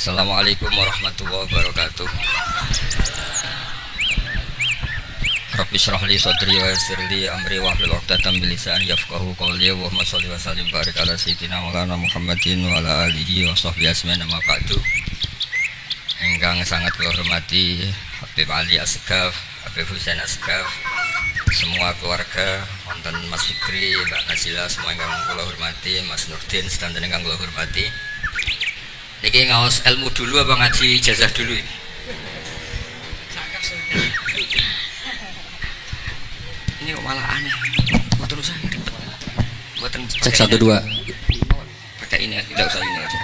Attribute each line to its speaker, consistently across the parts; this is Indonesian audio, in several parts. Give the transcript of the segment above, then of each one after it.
Speaker 1: Assalamualaikum warahmatullahi wabarakatuh. Rabbi shrah li sadri wa yassir li amri wahlul 'uqdatam min lisani yafqahu qawli. Allahumma shalli wa sallim barik ala sayyidina Maulana Muhammadin wa ala alihi wa sahbihi ajmain. Amma ba'du. Ingkang sangat kula hormati Habib Ali Asgaf, Habib Husain Asgaf, semua keluarga, wonten Mas Fikri, Mbak Nazila, semua ingkang kula hormati, Mas Nurdin sedanten ingkang kula hormati. Niki ngaos ilmu dulu apa ngaji ijazah dulu ini? Ini kok malah aneh. Kok terus saya ribet. Buatan cek 1 2. Pakai ini tidak usah ini aja.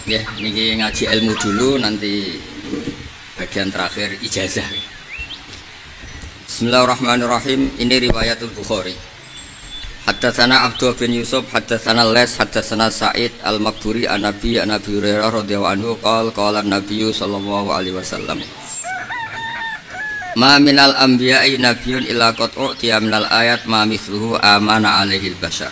Speaker 1: Ya, ini ngaji ilmu dulu, nanti bagian terakhir ijazah. Bismillahirrahmanirrahim. Ini riwayatul Bukhari. Haddatsana Abdullah bin Yusuf, haddatsana Les, haddatsana Sa'id al-Maqburi an Nabi Hurairah radhiyallahu anhu qala Nabi sallallahu alaihi wasallam. Ma minal anbiya'i nabiyyun illa qad u'tiya minal ayat ma mithluhu amana alaihi al-bashar.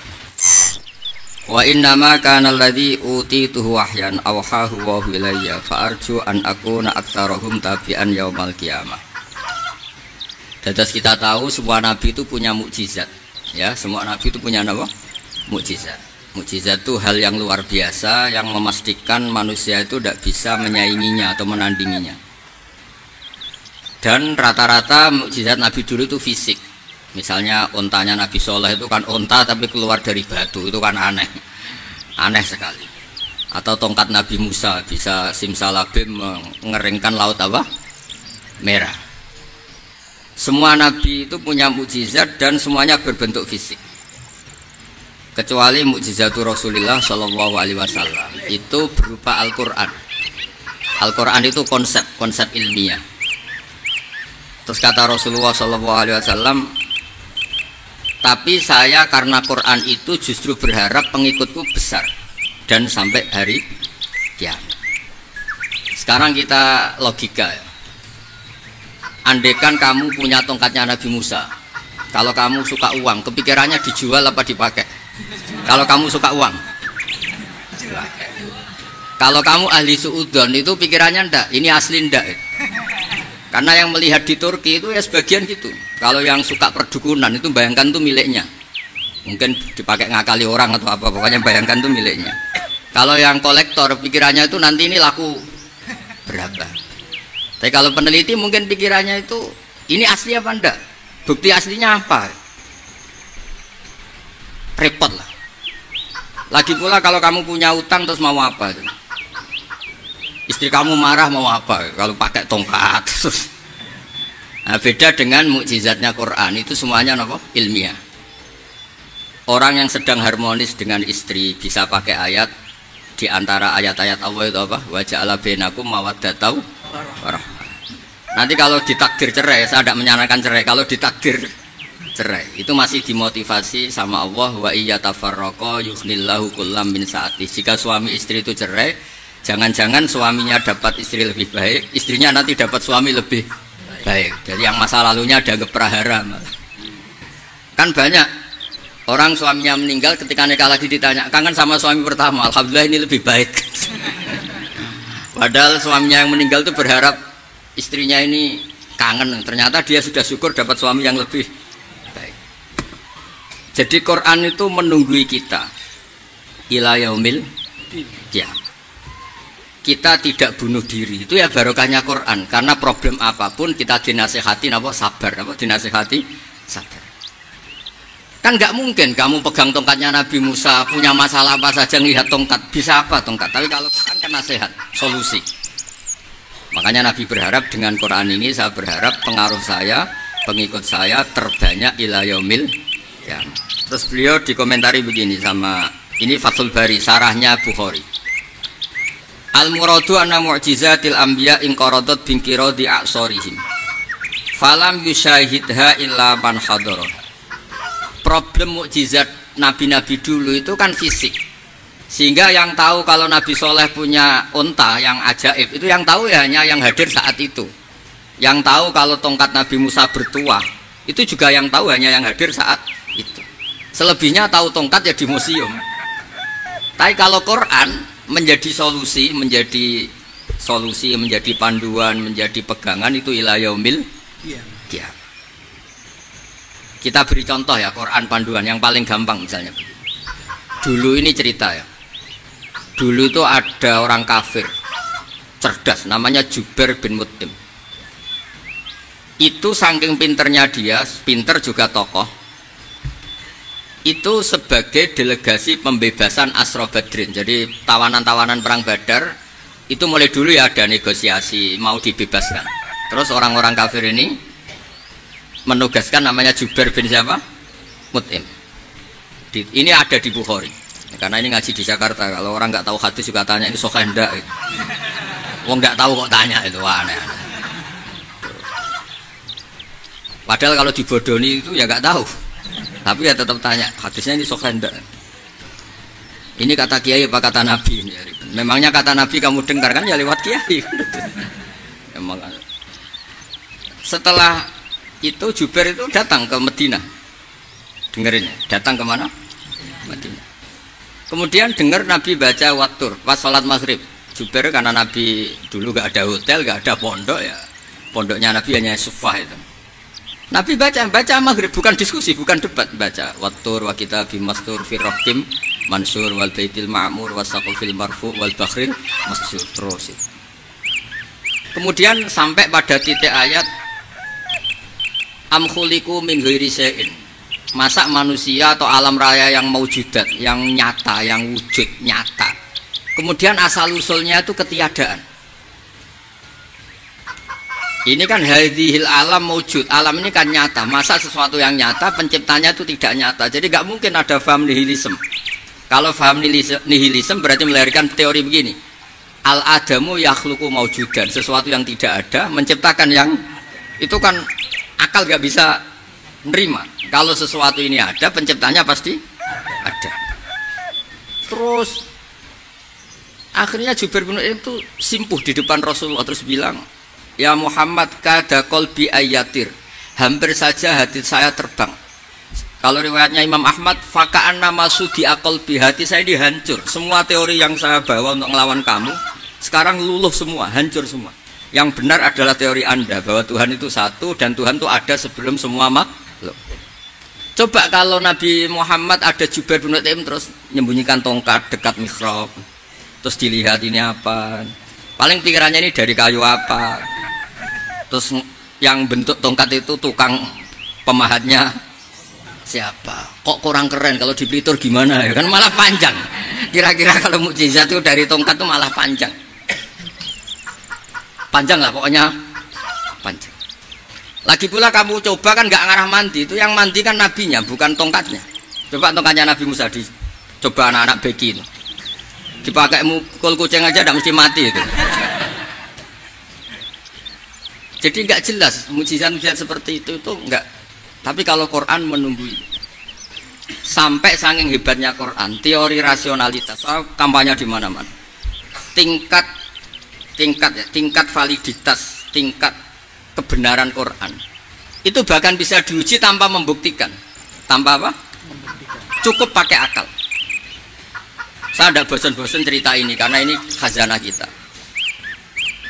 Speaker 1: Wa innama kana alladhi utituhu wahyan awhahu wa ilayya fa arju an akuna aktsarahum tabi'an yaumal qiyamah. Dados kita tahu semua nabi itu punya mukjizat, ya, semua nabi itu punya apa? Mukjizat. Mukjizat itu hal yang luar biasa yang memastikan manusia itu tidak bisa menyainginya atau menandinginya. Dan rata-rata mukjizat nabi dulu itu fisik. Misalnya ontanya Nabi Soleh itu kan onta tapi keluar dari batu, itu kan aneh sekali. Atau tongkat Nabi Musa bisa simsalabim mengeringkan laut apa? Merah. Semua Nabi itu punya mukjizat dan semuanya berbentuk fisik. Kecuali mukjizatul Rasulullah Shallallahu Alaihi Wasallam itu berupa Al-Quran. Al-Quran itu konsep ilmiah. Terus kata Rasulullah Shallallahu Alaihi Wasallam, tapi saya karena Quran itu justru berharap pengikutku besar dan sampai hari kiamat. Sekarang kita logika ya. Andaikan kamu punya tongkatnya Nabi Musa, kalau kamu suka uang, kepikirannya dijual apa dipakai? Kalau kamu suka uang, kalau kamu ahli suudon itu pikirannya ndak, ini asli ndak. Karena yang melihat di Turki itu ya sebagian gitu. Kalau yang suka perdukunan itu bayangkan tuh miliknya. Mungkin dipakai ngakali orang atau apa, pokoknya bayangkan tuh miliknya. Kalau yang kolektor pikirannya itu nanti ini laku berapa. Tapi kalau peneliti mungkin pikirannya itu ini asli apa enggak? Bukti aslinya apa? Repot lah. Lagi pula kalau kamu punya utang terus mau apa? Istri kamu marah mau apa? Kalau pakai tongkat terus. Nah, beda dengan mukjizatnya Quran, itu semuanya apa? Ilmiah. Orang yang sedang harmonis dengan istri bisa pakai ayat di antara ayat-ayat Allah itu apa? Wa ja'ala bainakum mawaddatan warahmah. Nanti kalau ditakdir cerai, saya tidak menyarankan cerai. Kalau ditakdir cerai, itu masih dimotivasi sama Allah, wa iyatafarraqa yughnillahu kullam min sa'ati. Jika suami istri itu cerai, jangan-jangan suaminya dapat istri lebih baik, istrinya nanti dapat suami lebih baik. Jadi yang masa lalunya dianggap prahara. Kan banyak orang suaminya meninggal ketika nikah lagi ditanya, kangen sama suami pertama, alhamdulillah ini lebih baik. Padahal suaminya yang meninggal itu berharap istrinya ini kangen, ternyata dia sudah syukur dapat suami yang lebih baik. Jadi Quran itu menunggui kita ila yaumil qiyamah. Kita tidak bunuh diri, itu ya barokahnya Quran. Karena problem apapun kita dinasehati apa? Sabar, apa? Dinasehati sabar. Kan nggak mungkin kamu pegang tongkatnya Nabi Musa, punya masalah apa saja ngelihat tongkat, bisa apa tongkat? Tapi kalau Quran kan nasihat, solusi. Makanya Nabi berharap dengan Quran ini, saya berharap pengaruh saya, pengikut saya terbanyak ila yaumil ya. Terus beliau dikomentari begini sama ini Fathul Bari, sarahnya Bukhari. Al-muradu anna mu'jizatil anbiya in qaradat binqiradi a'sarihim falam yusyahidha illa man hadara. Problem mukjizat nabi-nabi dulu itu kan fisik. Sehingga yang tahu kalau Nabi Soleh punya unta yang ajaib itu yang tahu ya hanya yang hadir saat itu. Yang tahu kalau tongkat Nabi Musa bertuah itu juga yang tahu hanya yang hadir saat itu. Selebihnya tahu tongkat ya di museum. Tapi kalau Quran menjadi solusi, menjadi panduan, menjadi pegangan itu ila yaumil qiyamah. Kita beri contoh ya Quran panduan yang paling gampang misalnya. Dulu ini cerita ya. Dulu itu ada orang kafir cerdas namanya Jubair bin Mut'im. Itu saking pinternya dia, pinter juga tokoh. Itu sebagai delegasi pembebasan Asra Badrin. Jadi tawanan-tawanan perang Badar itu mulai dulu ya ada negosiasi mau dibebaskan. Terus orang-orang kafir ini menugaskan namanya Jubair bin siapa? Mut'im. Ini ada di Bukhari. Karena ini ngaji di Jakarta, kalau orang nggak tahu hadis juga tanya ini sahih enggak. Wong nggak tahu kok tanya itu aneh. Padahal kalau dibodoni itu ya nggak tahu, tapi ya tetap tanya hadisnya ini sahih enggak. Ini kata kiai apa kata nabi? Memangnya kata nabi kamu dengar kan ya lewat kiai. Emang. Setelah itu Jubair itu datang ke Medina. Dengerin ya, datang ke mana? Medina. Kemudian dengar Nabi baca watur pas sholat maghrib. Jubair karena Nabi dulu gak ada hotel, gak ada pondok ya. Pondoknya Nabi hanya sufah itu. Nabi baca maghrib, bukan diskusi, bukan debat, baca watur wa kita bimastur firrokim mansur wal baitil ma'mur wasaqul fil marfu wal bakhril masjur terus. Kemudian sampai pada titik ayat am khuliqu min ghairi syai'in. Masa manusia atau alam raya yang maujudat, yang nyata, yang wujud nyata. Kemudian asal usulnya itu ketiadaan. Ini kan hadhil alam maujud, alam ini kan nyata. Masa sesuatu yang nyata penciptanya itu tidak nyata. Jadi nggak mungkin ada faham nihilisme. Kalau faham nihilisme berarti melahirkan teori begini. Al adamu yakhluqu maujudan, sesuatu yang tidak ada menciptakan yang itu kan akal nggak bisa nerima. Kalau sesuatu ini ada, penciptanya pasti ada. Terus akhirnya Jubair bin Mut'im itu simpuh di depan Rasulullah terus bilang, ya Muhammad kada qalbi ayatir, hampir saja hati saya terbang. Kalau riwayatnya Imam Ahmad, faka'anna masudi aqalbi, hati saya dihancur. Semua teori yang saya bawa untuk melawan kamu sekarang luluh semua, hancur semua. Yang benar adalah teori Anda bahwa Tuhan itu satu dan Tuhan itu ada sebelum semua makhluk. Coba kalau Nabi Muhammad ada Jubair bin Mut'im terus menyembunyikan tongkat dekat mihrab, terus dilihat ini apa, paling pikirannya ini dari kayu apa, terus yang bentuk tongkat itu tukang pemahatnya siapa, kok kurang keren, kalau dipelitur gimana ya kan malah panjang. Kira-kira kalau mukjizat itu dari tongkat itu malah panjang lah pokoknya panjang. Lagi pula kamu coba kan nggak ngarah mandi, itu yang mandi kan nabinya bukan tongkatnya. Coba tongkatnya Nabi Musa coba anak-anak beki itu dipakai mukul kucing aja tidak mesti mati itu. Jadi nggak jelas mujizat-mujizat seperti itu nggak. Tapi kalau Quran menunggu sampai saking hebatnya Quran, teori rasionalitas, kampanye di mana-mana, tingkat validitas, tingkat kebenaran Quran itu bahkan bisa diuji tanpa membuktikan, tanpa apa? Cukup pakai akal. Saya tidak bosan-bosan cerita ini karena ini khazanah kita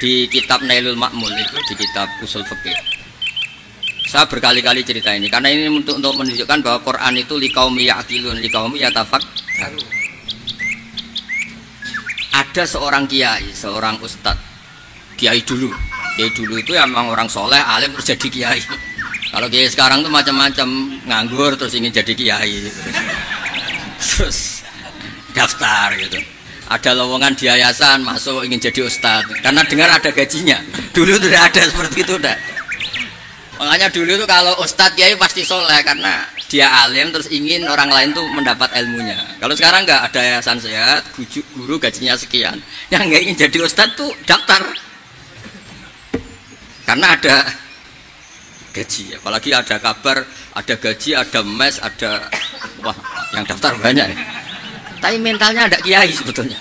Speaker 1: di kitab Nailul Ma'mul itu, di kitab Usul Fiqih. Saya berkali-kali cerita ini karena ini untuk menunjukkan bahwa Quran itu liqaumi ya'qilun, liqaumi yatafakkarun. Ada seorang kiai, seorang ustadz, kiai dulu itu emang orang soleh, alim terus jadi kiai. Kalau kiai sekarang tuh macam-macam, nganggur terus ingin jadi kiai, terus daftar gitu. Ada lowongan di yayasan, masuk ingin jadi ustadz karena dengar ada gajinya. Dulu tidak ada seperti itu, udah. Makanya dulu itu kalau ustadz kiai pasti soleh karena dia alim terus ingin orang lain tuh mendapat ilmunya. Kalau sekarang nggak ada yayasan sehat, guru gajinya sekian, yang nggak ingin jadi ustadz tuh daftar karena ada gaji. Apalagi ada kabar, ada gaji, ada mes, ada wah yang daftar banyak. Tapi mentalnya ada kiai sebetulnya.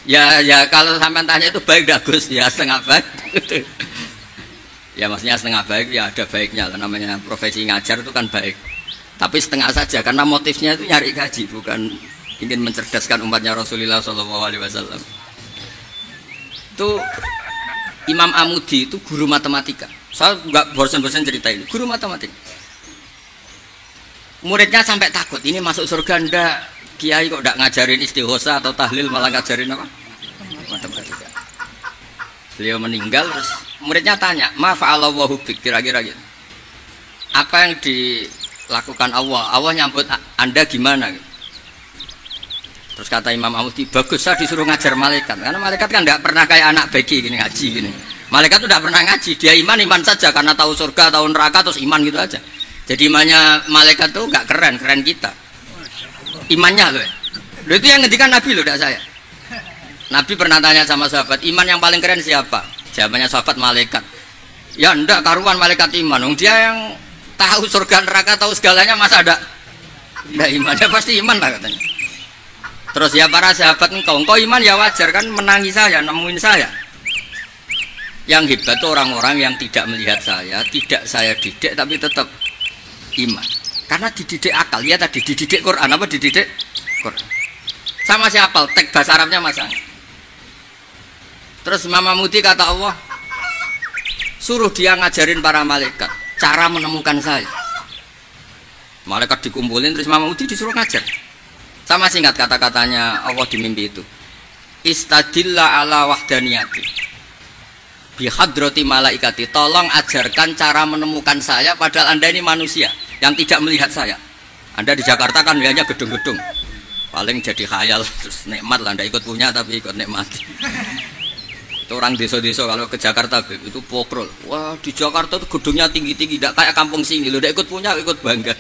Speaker 1: Ya kalau sampai tanya itu baik dah Gus, ya setengah baik. Ya maksudnya setengah baik ya ada baiknya, namanya profesi ngajar itu kan baik. Tapi setengah saja karena motifnya itu nyari gaji, bukan ingin mencerdaskan umatnya Rasulullah SAW. Itu Imam Amudi itu guru matematika. Saya nggak bosan-bosan cerita ini. Guru matematika. Muridnya sampai takut, ini masuk surga ndak? Kiai kok ndak ngajarin istighosa atau tahlil, malah ngajarin apa? Matematika. Beliau meninggal, terus muridnya tanya, ma fa'alallahu bik, kira-kira gitu. Apa yang dilakukan Allah? Allah nyambut Anda gimana? Terus kata Imam Amudi, bagus saya disuruh ngajar malaikat. Karena malaikat kan nggak pernah kayak anak beki gini ngaji gini. Malaikat tuh nggak pernah ngaji, dia iman saja karena tahu surga, tahu neraka, terus iman gitu aja. Jadi imannya malaikat tuh nggak keren kita. Imannya loh. Loh itu yang ngendikan Nabi loh, tidak saya. Nabi pernah tanya sama sahabat, iman yang paling keren siapa? Jawabannya sahabat malaikat. Ya ndak karuan malaikat iman. Dia yang tahu surga neraka, tahu segalanya, masa ada ndak iman? Ya pasti iman lah katanya. Terus ya para sahabat, engkau iman ya wajar kan, menangi saya, nemuin saya. Yang hebat itu orang-orang yang tidak melihat saya, tidak saya didik tapi tetap iman. Karena dididik akal, ya tadi dididik Quran, apa dididik Quran. Sama siapa? Teks bahasa Arabnya masang. Terus Imam Amudi kata Allah, suruh dia ngajarin para malaikat cara menemukan saya. Malaikat dikumpulin, terus Imam Amudi disuruh ngajar. Sama singkat kata-katanya Allah di mimpi itu. Istadilla ala wahdaniyati bihadrati malaikati, tolong ajarkan cara menemukan saya padahal Anda ini manusia yang tidak melihat saya. Anda di Jakarta kan lihatnya gedung-gedung, paling jadi khayal, terus nikmat lah, Anda ikut punya tapi ikut nikmat. Itu orang desa-desa kalau ke Jakarta itu pokrol. Wah di Jakarta itu gedungnya tinggi-tinggi, tidak kayak kampung sini, lo udah ikut punya ikut bangga.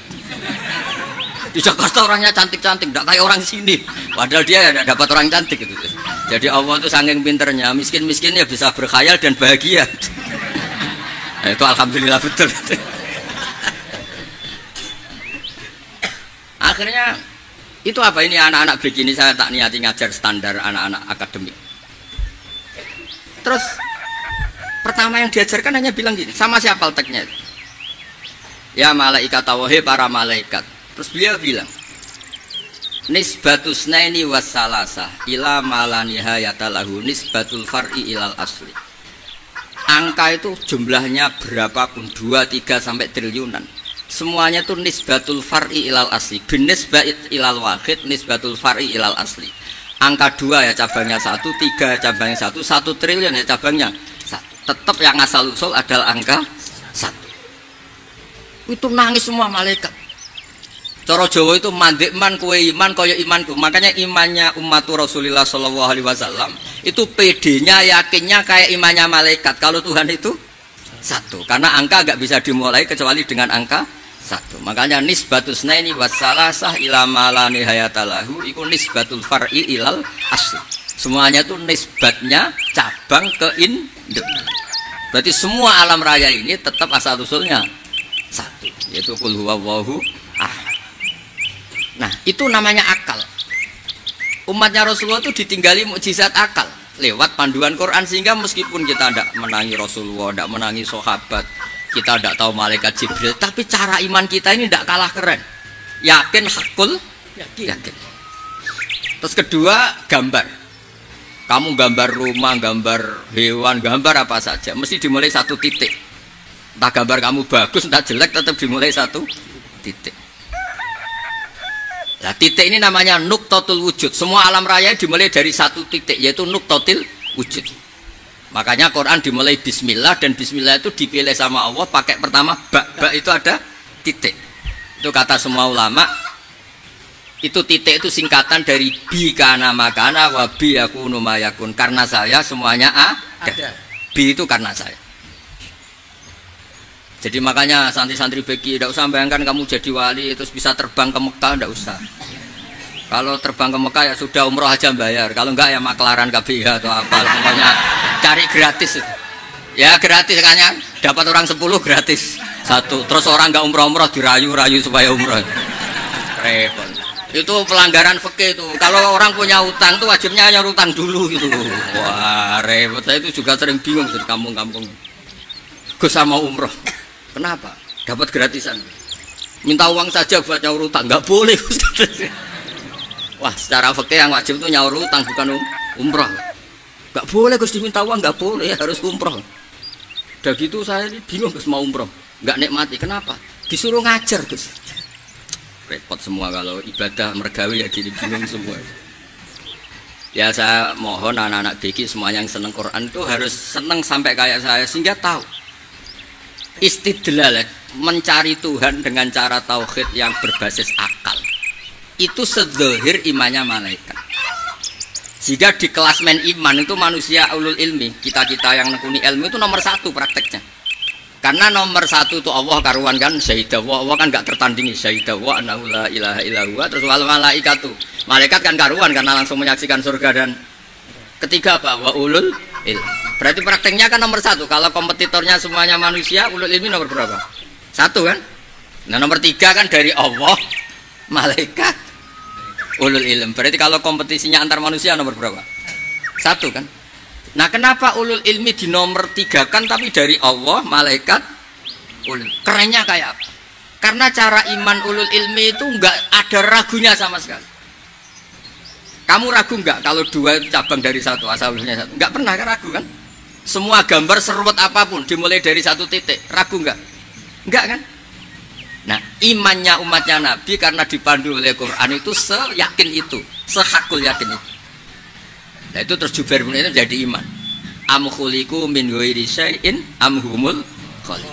Speaker 1: Di Jakarta orangnya cantik-cantik, tidak kayak orang sini. Padahal dia tidak dapat orang cantik itu. Jadi Allah itu saking pinternya, miskin-miskin ya bisa berkhayal dan bahagia. Nah, itu alhamdulillah betul. Akhirnya itu apa ini anak-anak begini saya tak niati ngajar standar anak-anak akademik. Terus pertama yang diajarkan hanya bilang gini, sama siapa teknya? Ya malaikat tawahe para malaikat. Terus beliau bilang, nisbatus naini wassalasa ila malanihayata lahu nisbatul far'i ilal asli. Angka itu jumlahnya berapapun, 2, 3 sampai triliunan. Semuanya itu nisbatul far'i ilal asli. Binisbat ilal wahid nisbatul far'i ilal asli. Angka 2 ya cabangnya 1, 3 cabangnya 1, 1 triliun ya cabangnya 1. Tetap yang asal usul adalah angka 1. Itu nangis semua malaikat. Cara Jawa itu mandek man kue iman kaya imanku. Makanya imannya umat Rasulullah SAW itu PD-nya yakinnya kayak imannya malaikat. Kalau Tuhan itu 1. Karena angka agak bisa dimulai kecuali dengan angka 1. Makanya nisbatus naini wassalasah ila malani hayatalahu iku nisbatul far'i ilal asli. Semuanya itu nisbatnya cabang ke induk. Berarti semua alam raya ini tetap asal usulnya 1, yaitu qul huwallahu ahad. Nah, itu namanya akal. Umatnya Rasulullah itu ditinggali mukjizat akal lewat panduan Quran, sehingga meskipun kita tidak menangi Rasulullah, tidak menangi sahabat, kita tidak tahu malaikat Jibril, tapi cara iman kita ini tidak kalah keren. Yakin, hakul, yakin. Terus kedua, gambar. Kamu gambar rumah, gambar hewan, gambar apa saja, mesti dimulai 1 titik. Entah gambar kamu bagus, entah jelek, tetap dimulai 1 titik. Nah, titik ini namanya nuktotul wujud. Semua alam raya dimulai dari 1 titik, yaitu nuktotil wujud. Makanya Quran dimulai bismillah, dan bismillah itu dipilih sama Allah pakai pertama ba itu ada titik. Itu kata semua ulama. Itu titik itu singkatan dari bi kana makana wa bi yakunu mayakun. Karena saya semuanya ada. Bi itu karena saya. Jadi makanya santri-santri beki tidak usah bayangkan kamu jadi wali terus bisa terbang ke Mekah, tidak usah. Kalau terbang ke Mekah ya sudah umroh aja bayar. Kalau enggak ya maklaran KBH atau apa, pokoknya cari gratis. Ya gratis kan ya, dapat orang 10 gratis 1. Terus orang enggak umroh-umroh dirayu-rayu supaya umroh. Repot. Itu pelanggaran fikih itu. Kalau orang punya utang tuh wajibnya nyaur utang dulu gitu. Wah, repot. Saya itu juga sering bingung di kampung-kampung. Gus sama umroh. Kenapa? Dapat gratisan. Minta uang saja buat nyaur utang, nggak boleh. Wah, secara fikih yang wajib itu nyaur utang bukan umroh. Nggak boleh Gus diminta uang, nggak boleh, harus umroh. Udah gitu saya ini bingung Gus mau umroh, nggak nikmati. Kenapa? Disuruh ngajar Gus. Repot semua kalau ibadah mergawi ya jadi bingung semua. Ya saya mohon anak-anak BK semuanya yang seneng Quran itu harus seneng sampai kayak saya sehingga tahu istidlal, mencari Tuhan dengan cara tauhid yang berbasis akal. Itu sedzahir imannya malaikat. Jika di klasmen iman itu manusia ulul ilmi, kita-kita yang nekuni ilmu itu nomor satu prakteknya. Karena nomor satu itu Allah karuan kan, syahidawa, Allah kan gak tertandingi, syahidawa annahu la ilaha illallah. Terus wal malaikatu, malaikat kan karuan karena langsung menyaksikan surga. Dan ketiga apa? Wa ulul ilmi. Berarti prakteknya kan nomor satu. Kalau kompetitornya semuanya manusia, ulul ilmi nomor berapa? Satu kan? Nah nomor tiga kan dari Allah, malaikat, ulul ilmi. Berarti kalau kompetisinya antar manusia nomor berapa? Satu kan? Nah kenapa ulul ilmi di nomor tiga kan tapi dari Allah, malaikat, ulul. Kerennya kayak apa? Karena cara iman ulul ilmi itu nggak ada ragunya sama sekali. Kamu ragu nggak kalau dua itu cabang dari satu, asal usulnya satu? Nggak pernah kan ragu kan? Semua gambar seruat apapun dimulai dari satu titik, ragu nggak? Nggak kan? Nah imannya umatnya Nabi karena dipandu oleh Quran itu seyakin itu, sehakul yakin itu. Nah itu terus Jubair bin itu jadi iman. Am khuliqu min ghairi syai'in am humul khaliq.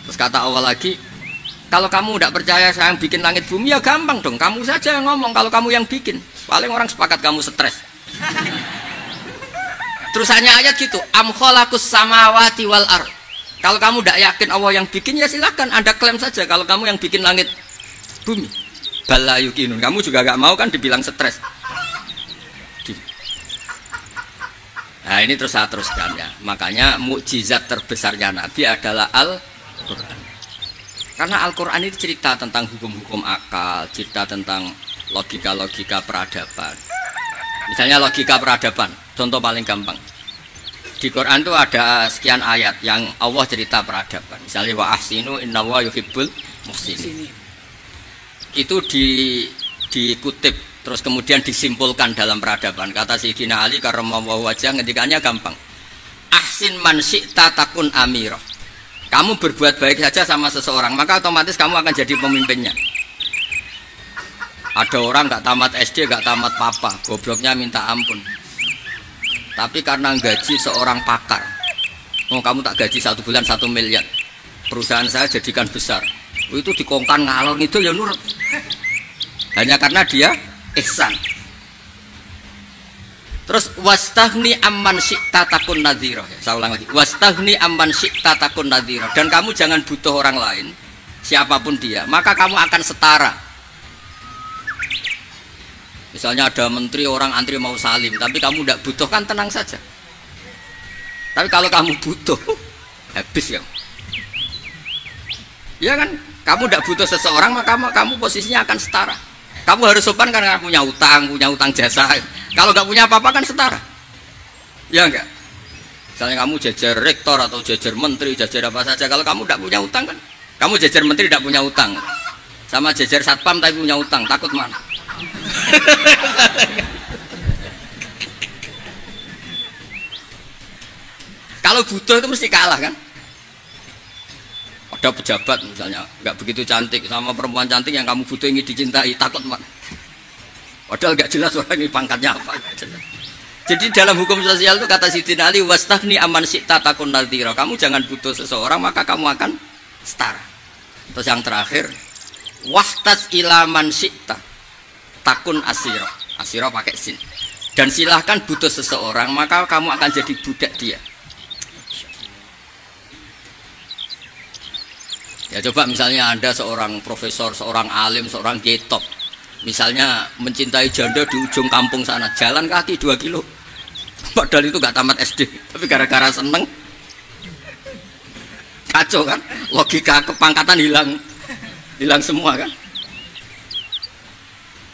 Speaker 1: Terus kata Allah lagi, kalau kamu tidak percaya saya yang bikin langit bumi ya gampang dong, kamu saja yang ngomong kalau kamu yang bikin. Paling orang sepakat kamu stres. Terus hanya ayat gitu, am khalaqus samawati wal ard. Kalau kamu tidak yakin Allah yang bikin ya silakan Anda klaim saja kalau kamu yang bikin langit bumi. Bala yukinun. Kamu juga gak mau kan dibilang stres. Nah ini terus saya teruskan ya. Makanya mukjizat terbesarnya Nabi adalah Al-Quran. Karena Al-Quran itu cerita tentang hukum-hukum akal, cerita tentang logika-logika peradaban. Misalnya logika peradaban, contoh paling gampang. Di Quran itu ada sekian ayat yang Allah cerita peradaban. Misalnya wa ahsinu innallaha yuhibbul muhsinin. Itu dikutip terus kemudian disimpulkan dalam peradaban. Kata Sayyidina Ali karramallahu wajhah ngendikannya gampang. Ahsin man syi'ta takun amirah. Kamu berbuat baik saja sama seseorang, maka otomatis kamu akan jadi pemimpinnya. Ada orang gak tamat SD, gak tamat papa, gobloknya minta ampun. Tapi karena gaji seorang pakar, oh kamu tak gaji 1 bulan 1 miliar, perusahaan saya jadikan besar. Itu dikongkan ngalor itu ya nurut. Hanya karena dia ihsan. Terus wastahni amman syi'ta takun nadhira. Saya ulang lagi. Wastahni amman syi'ta takun nadhira. Dan kamu jangan butuh orang lain, siapapun dia, maka kamu akan setara. Misalnya ada menteri orang antri mau salim, tapi kamu tidak butuh kan tenang saja. Tapi kalau kamu butuh, habis ya. Ya kan? Kamu tidak butuh seseorang, maka kamu posisinya akan setara. Kamu harus sopan karena punya utang jasa. Kalau nggak punya apa-apa kan setara. Ya enggak? Misalnya kamu jajar rektor atau jajar menteri, jajar apa saja. Kalau kamu tidak punya utang kan? Kamu jajar menteri tidak punya utang. Sama jajar satpam tapi punya utang. Takut mana? Kalau butuh itu mesti kalah kan? Ada pejabat misalnya nggak begitu cantik sama perempuan cantik yang kamu butuh ingin dicintai, takut mana? Padahal nggak jelas orang ini pangkatnya apa. Jadi dalam hukum sosial itu kata Sayyidina Ali wastahni aman syi'ta takun nadhira. Kamu jangan butuh seseorang maka kamu akan setara. Terus yang terakhir wahtas ilaman syi'ta takun asiro. Asiro pakai sin. Dan silahkan butuh seseorang maka kamu akan jadi budak dia. Ya coba misalnya Anda seorang profesor, seorang alim, seorang getop, misalnya mencintai janda di ujung kampung sana, jalan kaki 2 kilo, padahal itu gak tamat SD, tapi gara-gara seneng, kacau kan, logika kepangkatan hilang semua kan.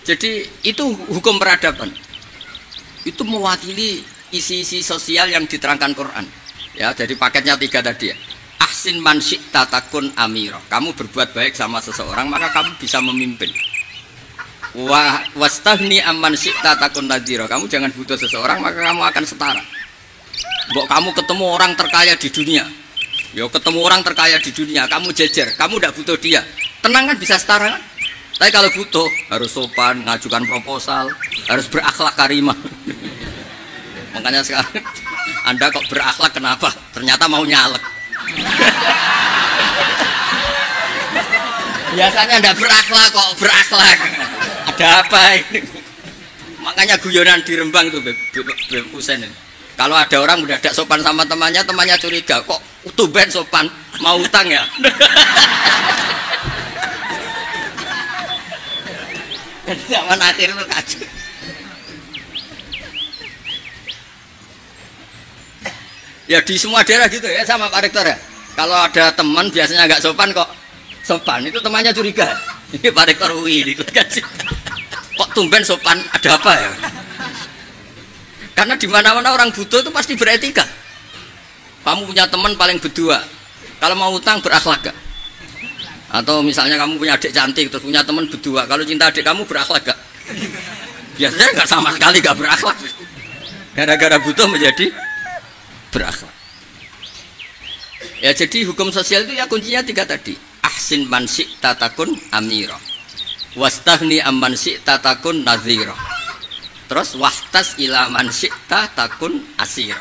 Speaker 1: Jadi itu hukum peradaban. Itu mewakili isi-isi sosial yang diterangkan Quran. Ya, jadi paketnya 3 tadi ya. Ahsin man syi'ta takun amira. Kamu berbuat baik sama seseorang maka kamu bisa memimpin. Wastahni amman syi'ta takun nadhira. Kamu jangan butuh seseorang maka kamu akan setara. Mbok kamu ketemu orang terkaya di dunia. Yo ketemu orang terkaya di dunia, kamu jejer, kamu tidak butuh dia. Tenang kan bisa setara kan? Tapi kalau butuh harus sopan, ngajukan proposal, harus berakhlak karimah. Makanya sekarang Anda kok berakhlak kenapa? Ternyata mau nyalek. Biasanya Anda berakhlak kok berakhlak. Ada apa ini? Makanya guyonan di Rembang itu Beb Husen. Kalau ada orang udah tidak sopan sama temannya, temannya curiga, kok tumben sopan, mau utang ya? Zaman akhir itu kacau. Ya di semua daerah gitu ya sama Pak Rektor ya. Kalau ada teman biasanya nggak sopan kok sopan, itu temannya curiga. Ini Pak Rektor UI, kok tumben sopan, ada apa ya? Karena di mana-mana orang butuh itu pasti beretika. Kamu punya teman paling berdua, kalau mau utang berakhlak gak? Atau misalnya kamu punya adik cantik terus punya teman berdua, kalau cinta adik kamu berakhlak gak? Biasanya nggak sama sekali nggak berakhlak. Gara-gara butuh menjadi berakhlak. Ya jadi hukum sosial itu ya kuncinya 3 tadi. Ahsin man syi'ta takun amira. Wastahni amman syi'ta takun nadhira. Terus wahtas ila man syi'ta takun asira.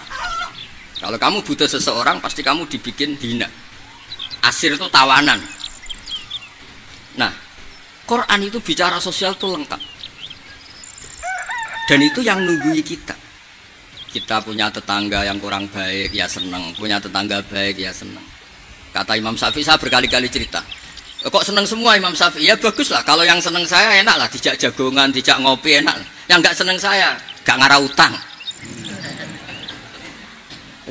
Speaker 1: Kalau kamu butuh seseorang pasti kamu dibikin hina. Asir itu tawanan. Nah, Quran itu bicara sosial itu lengkap. Dan itu yang nunggui kita. Kita punya tetangga yang kurang baik ya senang, punya tetangga baik ya senang. Kata Imam Syafi'i, saya berkali-kali cerita, kok senang semua Imam Syafi'i? Ya bagus lah, kalau yang senang saya enak lah, dijak jagongan, dijak ngopi enak. Yang nggak senang saya, gak ngarah utang.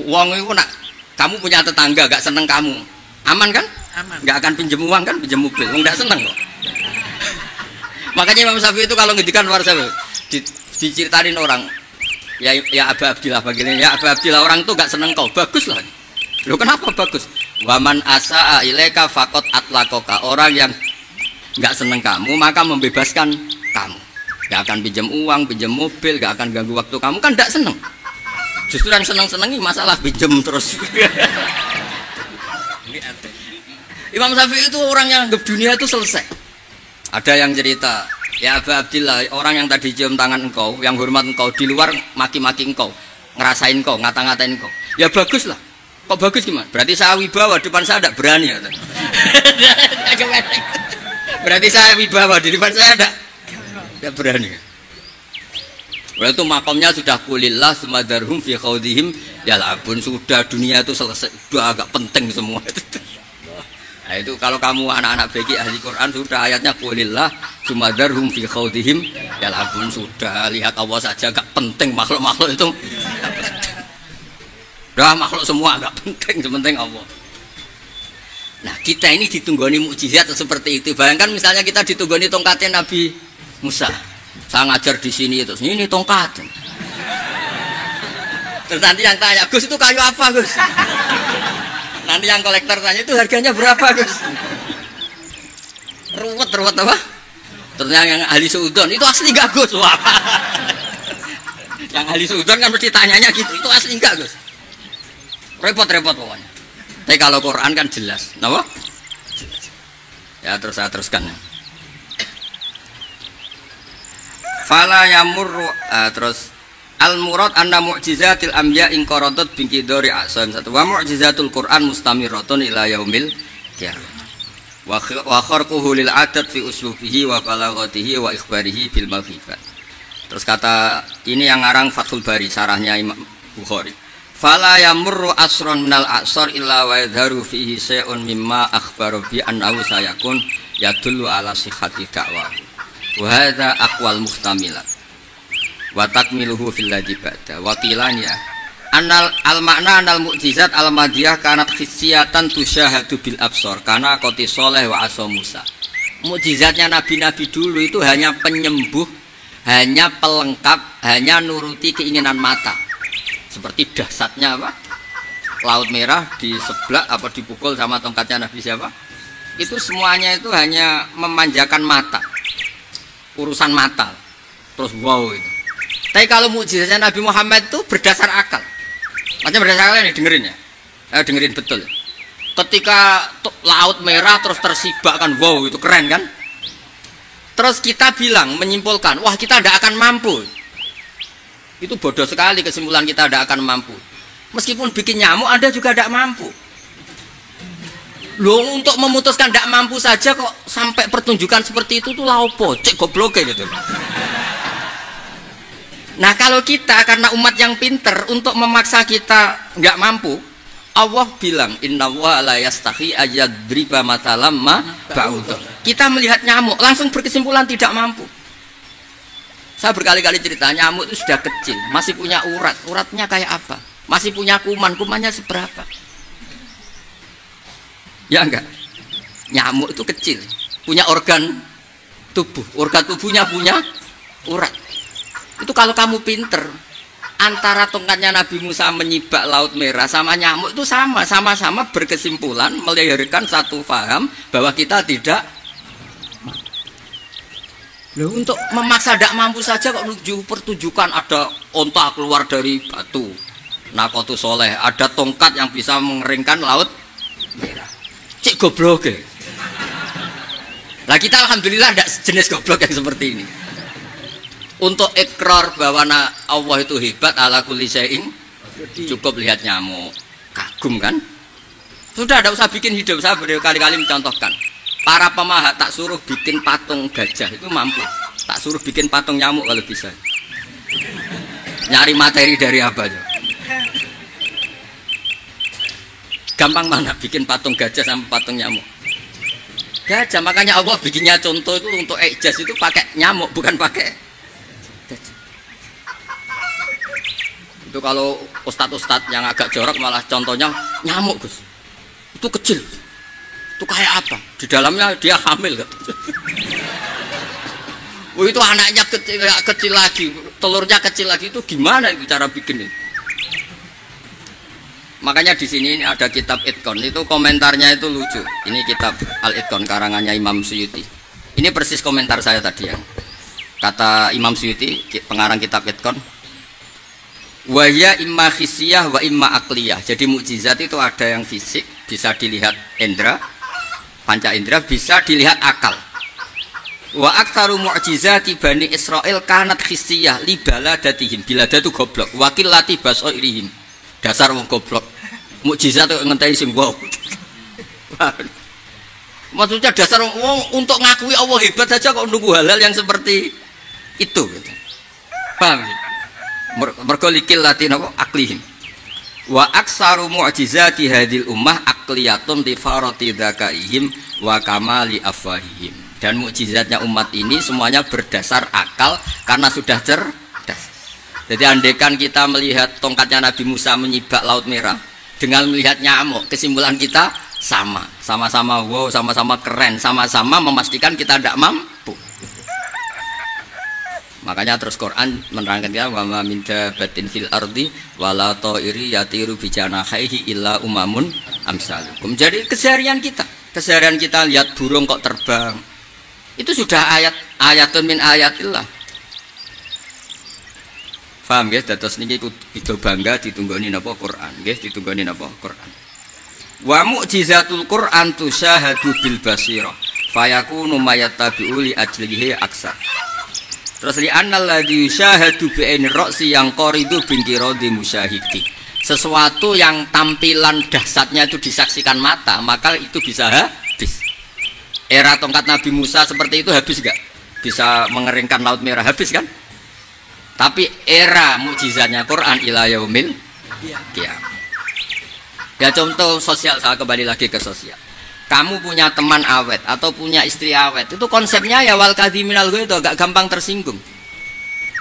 Speaker 1: Uang itu nak, kamu punya tetangga gak senang kamu, aman kan? Aman. Gak akan pinjem uang kan, pinjem mobil, nggak senang kok. Makanya Imam Syafi'i itu kalau ngedikan luar sana, diceritain orang, ya Aba Abdillah bagian, ya Aba Abdillah orang itu gak senang kau, bagus lah. Loh kenapa bagus? Waman asa'a ilaika faqat atlaqaka. Orang yang nggak seneng kamu maka membebaskan kamu. Gak akan pinjam uang, pinjam mobil, gak akan ganggu waktu kamu, kan nggak seneng. Justru yang seneng-senengi masalah pinjam terus. Imam Syafi'i itu orang yang anggap dunia itu selesai. Ada yang cerita, ya Aba Abdillah, orang yang tadi cium tangan engkau, yang hormat engkau, di luar maki-maki engkau, ngerasain engkau, ngata-ngatain engkau. Ya bagus lah. Kok bagus gimana? Berarti saya wibawa, depan saya tidak berani. Berarti saya wibawa, di depan saya tidak berani. Berarti itu makamnya sudah kulillah sumadarhum fi khawdihim yal'abun. Sudah dunia itu selesai, sudah agak penting semua. Nah itu kalau kamu anak-anak bagi ahli Quran sudah ayatnya kulillah sumadarhum fi khawdihim yal'abun. Sudah lihat Allah saja agak penting, makhluk-makhluk itu dah makhluk semua agak penting, sepenting Allah. Nah kita ini ditunggoni mukjizat seperti itu. Bayangkan misalnya kita ditunggoni tongkatnya Nabi Musa. Saya ngajar di sini terus ini tongkat. Terus nanti yang tanya, Gus itu kayu apa Gus? Nanti yang kolektor tanya itu harganya berapa Gus? Ruwet apa? Ternyata yang ahli suudon itu asli gak Gus? Wah. Yang ahli suudon kan mesti tanyanya gitu, itu asli gak Gus? Repot-repot pokoknya. Tapi kalau Quran kan jelas, kenapa? Jelas. Ya terus saya teruskan. Fala yamurru terus al murad anna mu'jizatil anbiya in qaradat biqidari ahsan satu wa mu'jizatul Quran mustamiratun ila yaumil qiyamah. Wa kharquhu lil adat fi uslubihi wa balaghatihi wa ikhbarihi bil maghifat. Terus kata ini yang ngarang Fathul Bari, sarahnya Imam Bukhari. Fala yamurru asron minal asor illa wa yadharu fihi syai'un mimma akhbaru bi annahu sayakun yadullu ala sihhati da'wah wa hadza aqwal muhtamilat wa takmiluhu fil ladzi ba'da wa qilanya annal al makna anal mu'jizat al madiyah kanat khissiyatan tusyahadu bil absor kana qati soleh wa asa Musa Mukjizatnya nabi-nabi dulu itu hanya penyembuh, hanya pelengkap, hanya nuruti keinginan mata. Seperti dahsyatnya apa? Laut Merah di sebelah apa dipukul sama tongkatnya Nabi siapa? Itu semuanya itu hanya memanjakan mata. Urusan mata. Terus wow itu. Tapi kalau mukjizatnya Nabi Muhammad itu berdasar akal. Macam berdasar akal ini dengerin ya. Dengerin betul. Ketika Laut Merah terus tersibak kan, wow itu keren kan? Terus kita bilang, menyimpulkan, wah kita tidak akan mampu. Itu bodoh sekali kesimpulan kita tidak akan mampu. Meskipun bikin nyamuk Anda juga tidak mampu. Loh, untuk memutuskan tidak mampu saja kok sampai pertunjukan seperti itu tuh laopo, cek goblok gitu. Nah kalau kita karena umat yang pinter untuk memaksa kita nggak mampu, Allah bilang innallaha la yastahi ayadriba matalam ma ba'udah. Kita melihat nyamuk langsung berkesimpulan tidak mampu. Saya berkali-kali cerita nyamuk itu sudah kecil, masih punya urat, uratnya kayak apa? Masih punya kuman, kumannya seberapa? Ya enggak? Nyamuk itu kecil, punya organ tubuhnya punya urat. Itu kalau kamu pinter, antara tongkatnya Nabi Musa menyibak Laut Merah sama nyamuk itu sama-sama berkesimpulan melahirkan satu faham bahwa kita tidak. Loh, untuk memaksa tidak mampu saja kok menuju pertunjukan ada onta keluar dari batu Nakotu Soleh, ada tongkat yang bisa mengeringkan Laut Merah. Cik goblok ya. Lah kita alhamdulillah tidak jenis goblok yang seperti ini. Untuk ikrar bahwa Allah itu hebat ala kulli syai'in, cukup lihat nyamuk, kagum kan? Sudah tidak usah bikin hidup. Saya berkali-kali mencontohkan. Para pemahat tak suruh bikin patung gajah itu mampu. Tak suruh bikin patung nyamuk kalau bisa. Nyari materi dari apa aja? Gampang mana bikin patung gajah sama patung nyamuk? Gajah, makanya Allah bikinnya contoh itu untuk ijaz itu pakai nyamuk bukan pakai gajah. Itu kalau ustadz-ustadz yang agak jorok malah contohnya nyamuk Gus. Itu kecil. Itu kayak apa? Di dalamnya dia hamil kan? Oh, itu anaknya kecil lagi, telurnya kecil lagi, itu gimana itu cara bikin itu? Makanya di sini ada kitab Itqon, itu komentarnya itu lucu. Ini kitab Al-Itqon karangannya Imam Suyuti. Ini persis komentar saya tadi yang kata Imam Suyuti, pengarang kitab Itqon. Wa ya imma khisiyah wa imma akliyah. Jadi mukjizat itu ada yang fisik, bisa dilihat indra, panca indera, bisa dilihat akal. Wa aktsaru mu'jizati Bani Israil kanat khissiyah li baladatihim. Bilada itu goblok, wakil lati basairihim. Dasar wong goblok. Mukjizat itu ngenteni sing wow. Maksudnya dasar wong untuk ngakui Allah hebat saja kok nunggu hal-hal yang seperti itu gitu. Paham ya? Mergo likil lati napa aklihim. Wa aksaru mu'jizati hadil ummah akliyatun li farati dzakaihim wa kamali afwahihim. Dan mukjizatnya umat ini semuanya berdasar akal karena sudah cerdas. Jadi andaikan kita melihat tongkatnya Nabi Musa menyibak Laut Merah dengan melihat nyamuk, kesimpulan kita sama-sama wow, sama-sama keren, sama-sama memastikan kita tidak mampu. Makanya terus Quran menerangkan kita wa ma min dabatin fil ardi wala ta'iri yatiru bi janahihi illa umamun amsalukum. Jadi keseharian kita lihat burung kok terbang. Itu sudah ayatun min ayatillah. Paham guys? Dados niki itu bangga ditunggoni napa Quran, guys, ditunggoni napa Quran. Wa mu'jizatul Quran tusyahadu bil basirah fayakunu mayattabi'u li ajlihi aksar. Terus li annal ladzi yusyahadu bi aini ra'si yang qaridu bin qiradi musyahidi. Sesuatu yang tampilan dahsyatnya itu disaksikan mata, maka itu bisa habis. Era tongkat Nabi Musa seperti itu habis enggak? Bisa mengeringkan Laut Merah, habis kan? Tapi era mukjizatnya Quran ila yaumil qiyamah. Ya contoh sosial, saya kembali lagi ke sosial. Kamu punya teman awet atau punya istri awet, itu konsepnya ya wal kadhiminal itu agak gampang tersinggung.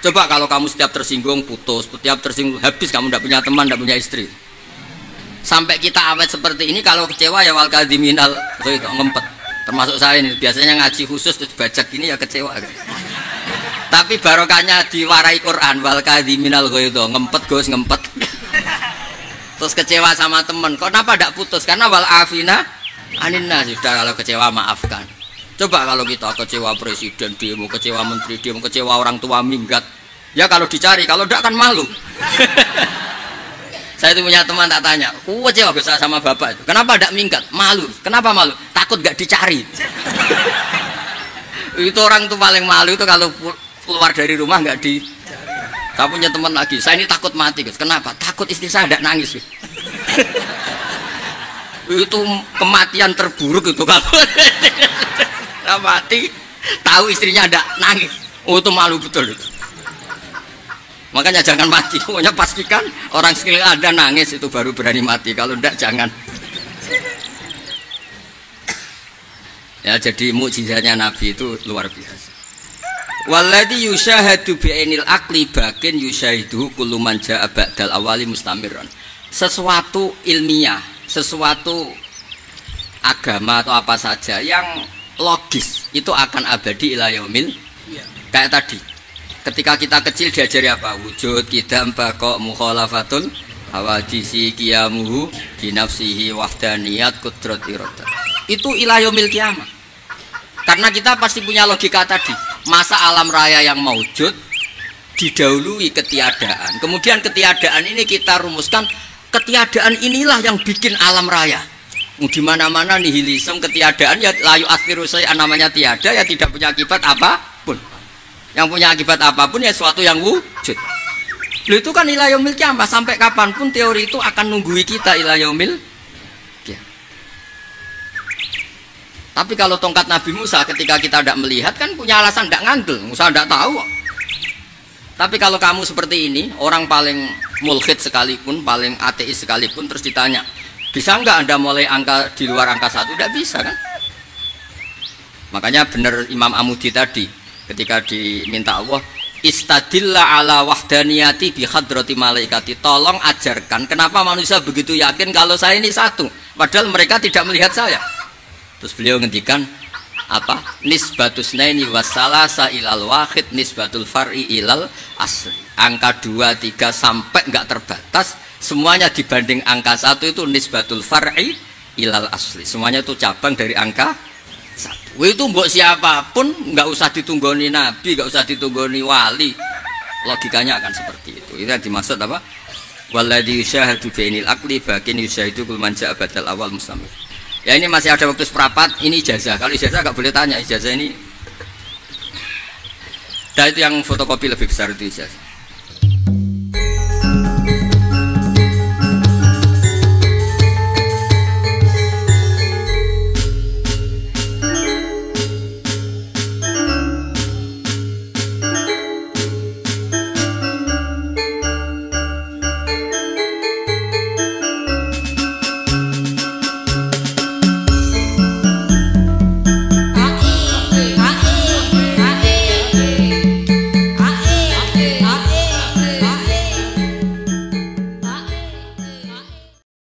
Speaker 1: Coba kalau kamu setiap tersinggung putus, setiap tersinggung habis, kamu tidak punya teman, tidak punya istri. Sampai kita awet seperti ini, kalau kecewa ya wal kadhiminal itu ngempet. Termasuk saya ini biasanya ngaji khusus terus baca gini ya kecewa. Tapi barokahnya diwarai Quran wal kadhiminal ghaidh, ngempet Gus, ngempet. Terus kecewa sama teman, kenapa tidak putus? Karena wal afina aninna, sudah kalau kecewa maafkan. Coba kalau kita kecewa presiden demo, kecewa menteri demo, kecewa orang tua minggat, ya kalau dicari, kalau tidak kan malu. Saya itu punya teman tak tanya, kecewa besar sama bapak itu, kenapa tidak minggat? Malu. Kenapa malu? Takut gak dicari. Itu orang tuh paling malu itu kalau keluar dari rumah nggak di. Saya punya teman lagi, saya ini takut mati Gus. Kenapa? Takut istri saya tidak nangis. Itu kematian terburuk itu kalau mati tahu istrinya tidak nangis. Oh itu malu betul itu. Makanya jangan mati, pokoknya pastikan orang sekeliling Anda nangis itu baru berani mati. Kalau tidak jangan. Ya jadi mukjizatnya Nabi itu luar biasa. Walladzi yusyahadu bi'ainil aqli bakin yusyahidu kullu man jaa ba'dal awali mustamirran. Sesuatu ilmiah, sesuatu agama atau apa saja yang logis itu akan abadi ila yaumil. Kayak tadi ketika kita kecil diajari apa? Wujud, kidam, baqo, mukhalafatul hawadisi, qiyamuhu binafsihi, wahdaniyat, qudrat, iradah. Itu ila yaumil kiamah. Karena kita pasti punya logika tadi. Masa alam raya yang maujud didahului ketiadaan. Kemudian ketiadaan ini kita rumuskan, ketiadaan inilah yang bikin alam raya. Di mana-mana nihilisme, ketiadaan ya layu asfiru saya namanya tiada, ya tidak punya akibat apapun. Yang punya akibat apapun ya sesuatu yang wujud. Loh, itu kan ila yaumil kiamah, sampai kapanpun teori itu akan nunggui kita ila yaumil. Tapi kalau tongkat Nabi Musa ketika kita tidak melihat kan punya alasan tidak ngandel, Musa tidak tahu. Tapi kalau kamu seperti ini, orang paling mulhid sekalipun, paling ateis sekalipun, terus ditanya, bisa nggak Anda mulai angka di luar angka 1? Tidak bisa kan? Makanya benar Imam Amudi tadi ketika diminta Allah, istadilla ala wahdaniyati bi hadrati malaikati, tolong ajarkan kenapa manusia begitu yakin kalau saya ini satu, padahal mereka tidak melihat saya. Terus beliau ngendikan apa? Nisbatus naini wassalasa ilal wahid nisbatul far'i ilal asli. Angka 2, 3 sampai enggak terbatas, semuanya dibanding angka 1 itu nisbatul far'i ilal asli. Semuanya itu cabang dari angka 1. Itu mbok siapapun enggak usah ditunggoni nabi, enggak usah ditunggoni wali. Logikanya akan seperti itu. Itu yang dimaksud apa? Walladzi yusyahadu bainil aqli bakin yusyahidu kul man ja'a badal awal mustamir. Ya ini masih ada waktu seperempat, ini ijazah. Kalau ijazah nggak boleh tanya, ijazah ini. Dan itu yang fotokopi lebih besar itu ijazah.